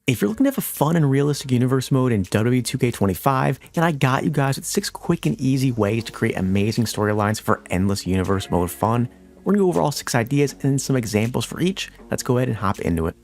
If you're looking to have a fun and realistic universe mode in WWE 2K25, then I got you guys with 6 quick and easy ways to create amazing storylines for endless universe mode fun. We're going to go over all 6 ideas and then some examples for each. Let's go ahead and hop into it.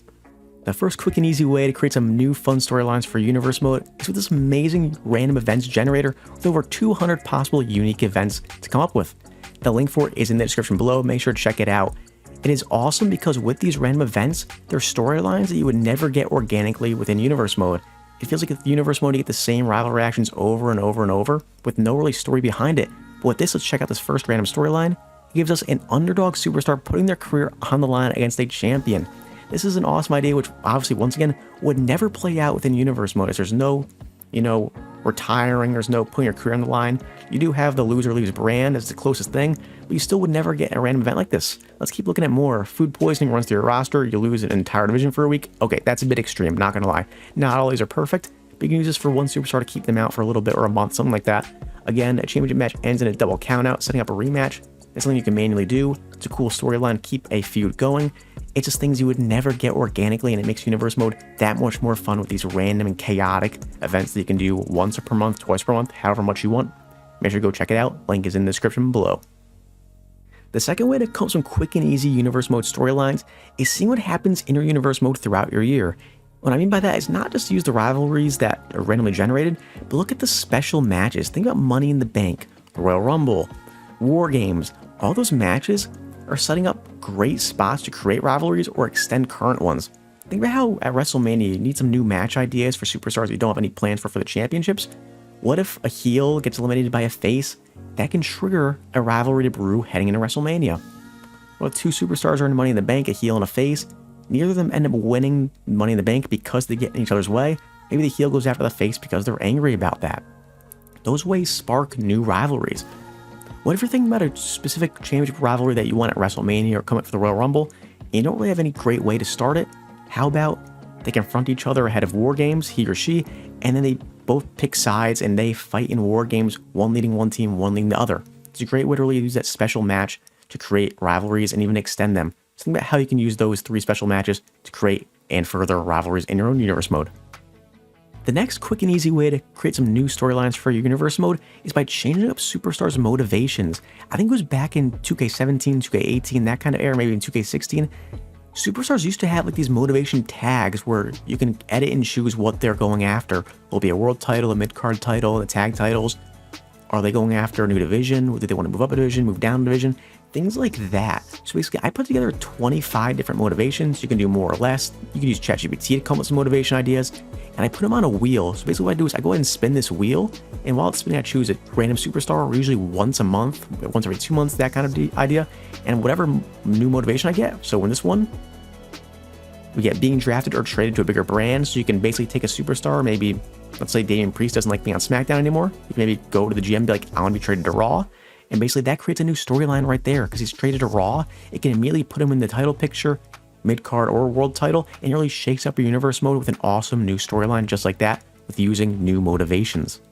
The first quick and easy way to create some new fun storylines for universe mode is with this amazing random events generator with over 200 possible unique events to come up with. The link for it is in the description below, make sure to check it out. It is awesome because with these random events, they're storylines that you would never get organically within universe mode. It feels like with universe mode you get the same rivalry actions over and over and over with no really story behind it. But with this, let's check out this first random storyline. It gives us an underdog superstar putting their career on the line against a champion. This is an awesome idea which obviously once again would never play out within universe mode as there's no, retiring, there's no putting your career on the line. You do have the loser leaves brand as the closest thing, but you still would never get a random event like this. Let's keep looking at more. Food poisoning runs through your roster, you lose an entire division for a week. Okay, that's a bit extreme, not gonna lie. Not all these are perfect, but you can use this for one superstar to keep them out for a little bit or a month, something like that. Again, a championship match ends in a double countout, setting up a rematch. It's something you can manually do. It's a cool storyline, keep a feud going. It's just things you would never get organically, and it makes universe mode that much more fun with these random and chaotic events that you can do once per month, twice per month, however much you want. Make sure to go check it out. Link is in the description below. The second way to come up with some quick and easy universe mode storylines is seeing what happens in your universe mode throughout your year. What I mean by that is not just to use the rivalries that are randomly generated, but look at the special matches. Think about Money in the Bank, the Royal Rumble, War Games. All those matches are setting up great spots to create rivalries or extend current ones. Think about how at WrestleMania you need some new match ideas for superstars you don't have any plans for the championships. What if a heel gets eliminated by a face? That can trigger a rivalry to brew heading into WrestleMania. Well, 2 superstars are in Money in the Bank, a heel and a face. Neither of them end up winning Money in the Bank because they get in each other's way. Maybe the heel goes after the face because they're angry about that. Those ways spark new rivalries. What if you're thinking about a specific championship rivalry that you want at WrestleMania or come up for the Royal Rumble, and you don't really have any great way to start it? How about they confront each other ahead of War Games, he or she, and then they both pick sides and they fight in War Games, one leading one team, one leading the other. It's a great way to really use that special match to create rivalries and even extend them. So think about how you can use those 3 special matches to create and further rivalries in your own universe mode. The next quick and easy way to create some new storylines for your universe mode is by changing up superstars' motivations. I think it was back in 2K17, 2K18, that kind of era, maybe in 2K16. Superstars used to have like these motivation tags where you can edit and choose what they're going after. There'll be a world title, a mid-card title, the tag titles. Are they going after a new division? Do they want to move up a division, move down a division? Things like that. So basically, I put together 25 different motivations. You can do more or less. You can use ChatGPT to come up with some motivation ideas. And I put them on a wheel. So basically what I do is I go ahead and spin this wheel. And while it's spinning, I choose a random superstar, usually once a month, once every 2 months, that kind of idea. And whatever new motivation I get. So in this one, we get being drafted or traded to a bigger brand. So you can basically take a superstar, maybe, let's say Damian Priest doesn't like being on SmackDown anymore. You can maybe go to the GM and be like, I want to be traded to Raw. And basically that creates a new storyline right there because he's traded to Raw. It can immediately put him in the title picture, mid-card or world title, and it really shakes up your universe mode with an awesome new storyline just like that with using new motivations.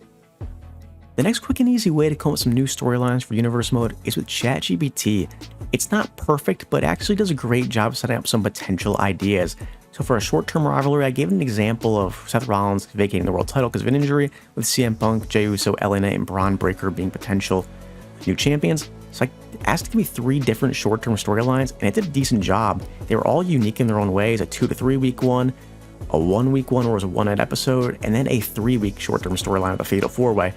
The next quick and easy way to come up with some new storylines for universe mode is with ChatGPT. It's not perfect, but actually does a great job setting up some potential ideas. So for a short-term rivalry, I gave an example of Seth Rollins vacating the world title because of an injury, with CM Punk, Jey Uso, LA Knight, and Braun Breaker being potential new champions. So I asked it to give me 3 different short-term storylines, and it did a decent job. They were all unique in their own ways: a 2 to 3 week one, a 1 week one where it was a 1-night episode, and then a 3-week short-term storyline with a fatal 4-way.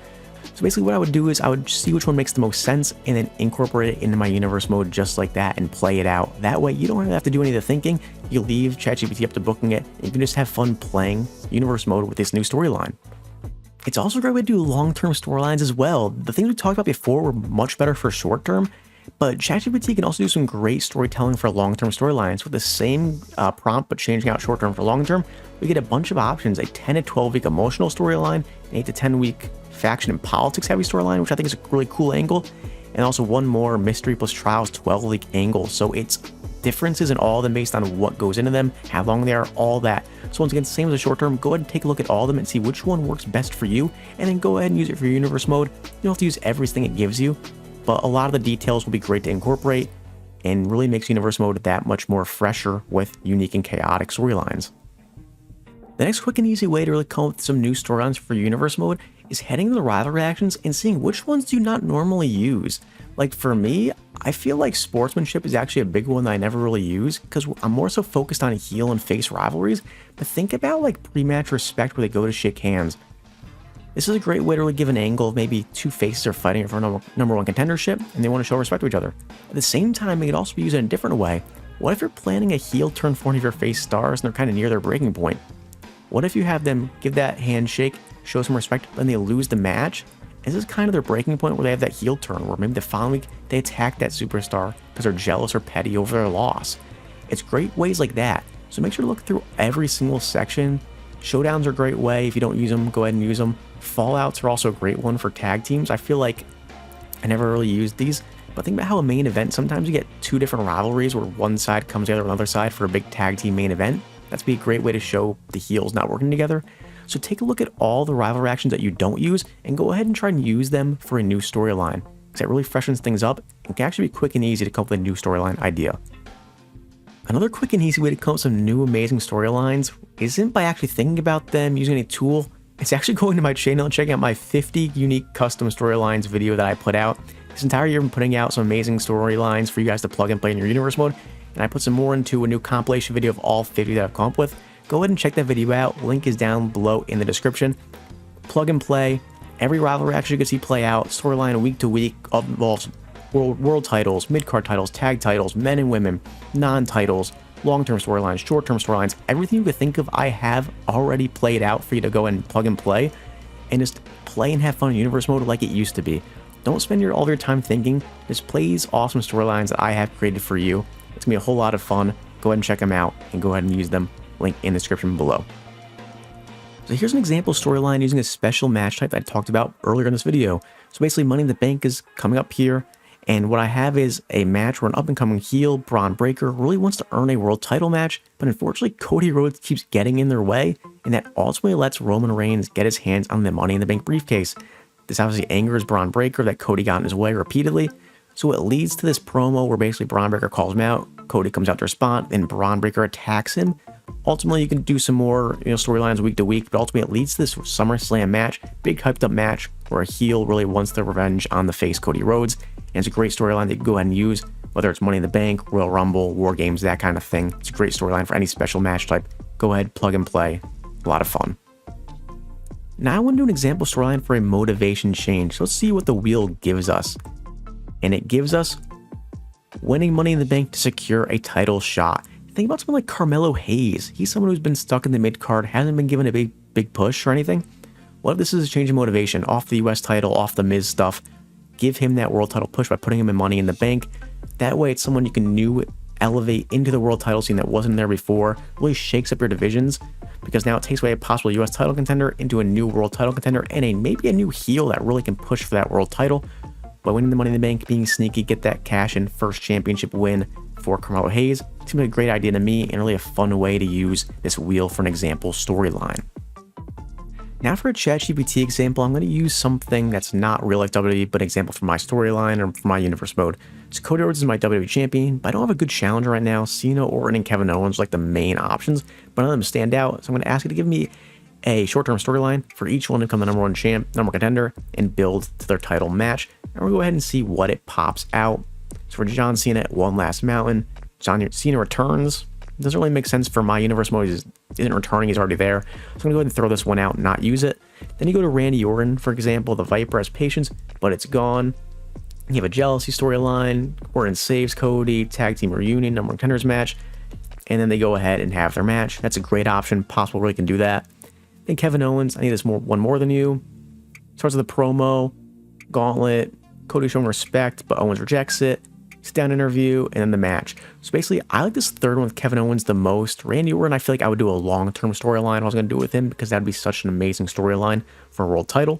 So basically what I would do is I would see which one makes the most sense and then incorporate it into my universe mode just like that and play it out. That way you don't have to do any of the thinking. You leave ChatGPT up to booking it, and you can just have fun playing universe mode with this new storyline. It's also a great way to do long-term storylines as well. The things we talked about before were much better for short-term, but ChatGPT can also do some great storytelling for long-term storylines. With the same prompt, but changing out short-term for long-term, we get a bunch of options: a 10 to 12-week emotional storyline, an 8 to 10-week faction and politics-heavy storyline, which I think is a really cool angle, and also one more mystery plus trials 12-week angle. So it's differences in all of them based on what goes into them, how long they are, all that. So once again, same as a short term, go ahead and take a look at all of them and see which one works best for you, and then go ahead and use it for your universe mode. You don't have to use everything it gives you, but a lot of the details will be great to incorporate and really makes universe mode that much more fresher with unique and chaotic storylines. The next quick and easy way to really come up with some new storylines for Universe Mode is heading to the Rivalry Actions and seeing which ones do you not normally use. Like for me, I feel like sportsmanship is actually a big one that I never really use because I'm more so focused on heel and face rivalries, but think about like pre-match respect where they go to shake hands. This is a great way to really give an angle of maybe two faces are fighting for number one contendership and they want to show respect to each other. At the same time, it could also be used in a different way. What if you're planning a heel turn for one of your face stars and they're kind of near their breaking point? What if you have them give that handshake, show some respect, and they lose the match? This is kind of their breaking point where they have that heel turn, where maybe the following week they attack that superstar because they're jealous or petty over their loss. It's great ways like that, so make sure to look through every single section. Showdowns are a great way. If you don't use them, go ahead and use them. Fallouts are also a great one for tag teams. I feel like I never really used these, but think about how a main event, sometimes you get two different rivalries where one side comes together with another side for a big tag team main event. That's be a great way to show the heels not working together. So take a look at all the rivalry actions that you don't use and go ahead and try and use them for a new storyline, because it really freshens things up and can actually be quick and easy to come up with a new storyline idea. Another quick and easy way to come up with some new amazing storylines isn't by actually thinking about them using a tool. It's actually going to my channel and checking out my 50 unique custom storylines video that I put out. This entire year I've been putting out some amazing storylines for you guys to plug and play in your universe mode, and I put some more into a new compilation video of all 50 that I've come up with. Go ahead and check that video out. Link is down below in the description. Plug and play. Every rivalry action you can see play out. Storyline week to week involves world titles, mid-card titles, tag titles, men and women, non-titles, long-term storylines, short-term storylines. Everything you could think of, I have already played out for you to go and plug and play. And just play and have fun in universe mode like it used to be. Don't spend all of your time thinking. Just play these awesome storylines that I have created for you. It's going to be a whole lot of fun. Go ahead and check them out and go ahead and use them. Link in the description below. So here's an example storyline using a special match type that I talked about earlier in this video. So basically Money in the Bank is coming up here, and what I have is a match where an up-and-coming heel, Braun Breaker, really wants to earn a world title match, but unfortunately Cody Rhodes keeps getting in their way, and that ultimately lets Roman Reigns get his hands on the Money in the Bank briefcase. This obviously angers Braun Breaker that Cody got in his way repeatedly, so it leads to this promo where basically Braun Breaker calls him out, Cody comes out to respond, and Braun Breaker attacks him. Ultimately, you can do some more storylines week to week, but ultimately it leads to this SummerSlam match, big hyped up match where a heel really wants their revenge on the face Cody Rhodes, and it's a great storyline that you can go ahead and use, whether it's Money in the Bank, Royal Rumble, War Games, that kind of thing. It's a great storyline for any special match type. Go ahead, plug and play. A lot of fun. Now I want to do an example storyline for a motivation change. So let's see what the wheel gives us. And it gives us winning Money in the Bank to secure a title shot. Think about someone like Carmelo Hayes. He's someone who's been stuck in the mid-card, hasn't been given a big push or anything. What if this is a change in motivation? Off the US title, off the Miz stuff. Give him that world title push by putting him in Money in the Bank. That way it's someone you can elevate into the world title scene that wasn't there before. Really shakes up your divisions, because now it takes away a possible US title contender into a new world title contender and maybe a new heel that really can push for that world title. By winning the Money in the Bank, being sneaky, get that cash in first championship win for Carmelo Hayes. Seems like a great idea to me and really a fun way to use this wheel for an example storyline. Now for a ChatGPT example, I'm going to use something that's not real life WWE, but an example for my storyline or for my universe mode. So Cody Rhodes is my WWE champion, but I don't have a good challenger right now. Cena, Orton, and Kevin Owens are like the main options, but none of them stand out. So I'm going to ask you to give me a short-term storyline for each one to become the number one contender, and build to their title match. And we'll go ahead and see what it pops out. So for John Cena at One Last Mountain, John Cena returns. It doesn't really make sense for my universe mode. He isn't returning, he's already there. So I'm gonna go ahead and throw this one out and not use it. Then you go to Randy Orton, for example, the Viper has patience, but it's gone. You have a jealousy storyline. Orton saves Cody, tag team reunion, number one contenders match, and then they go ahead and have their match. That's a great option. Possible really can do that. Then Kevin Owens, I need this one more than you. Starts with a promo, gauntlet, Cody showing respect, but Owens rejects it. Sit down interview, and then the match. So basically, I like this third one with Kevin Owens the most. Randy Orton, I feel like I would do a long-term storyline I was going to do with him, because that'd be such an amazing storyline for a world title.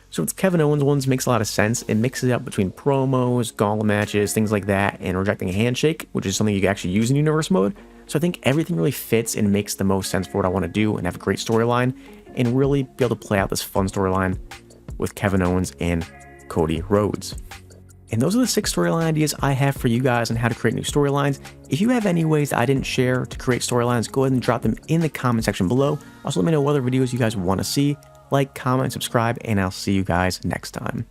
So it's Kevin Owens ones makes a lot of sense. It mixes it up between promos, gauntlet matches, things like that, and rejecting a handshake, which is something you can actually use in universe mode. So I think everything really fits and makes the most sense for what I want to do and have a great storyline and really be able to play out this fun storyline with Kevin Owens and Cody Rhodes. And those are the 6 storyline ideas I have for you guys on how to create new storylines. If you have any ways that I didn't share to create storylines, go ahead and drop them in the comment section below. Also, let me know what other videos you guys want to see. Like, comment, subscribe, and I'll see you guys next time.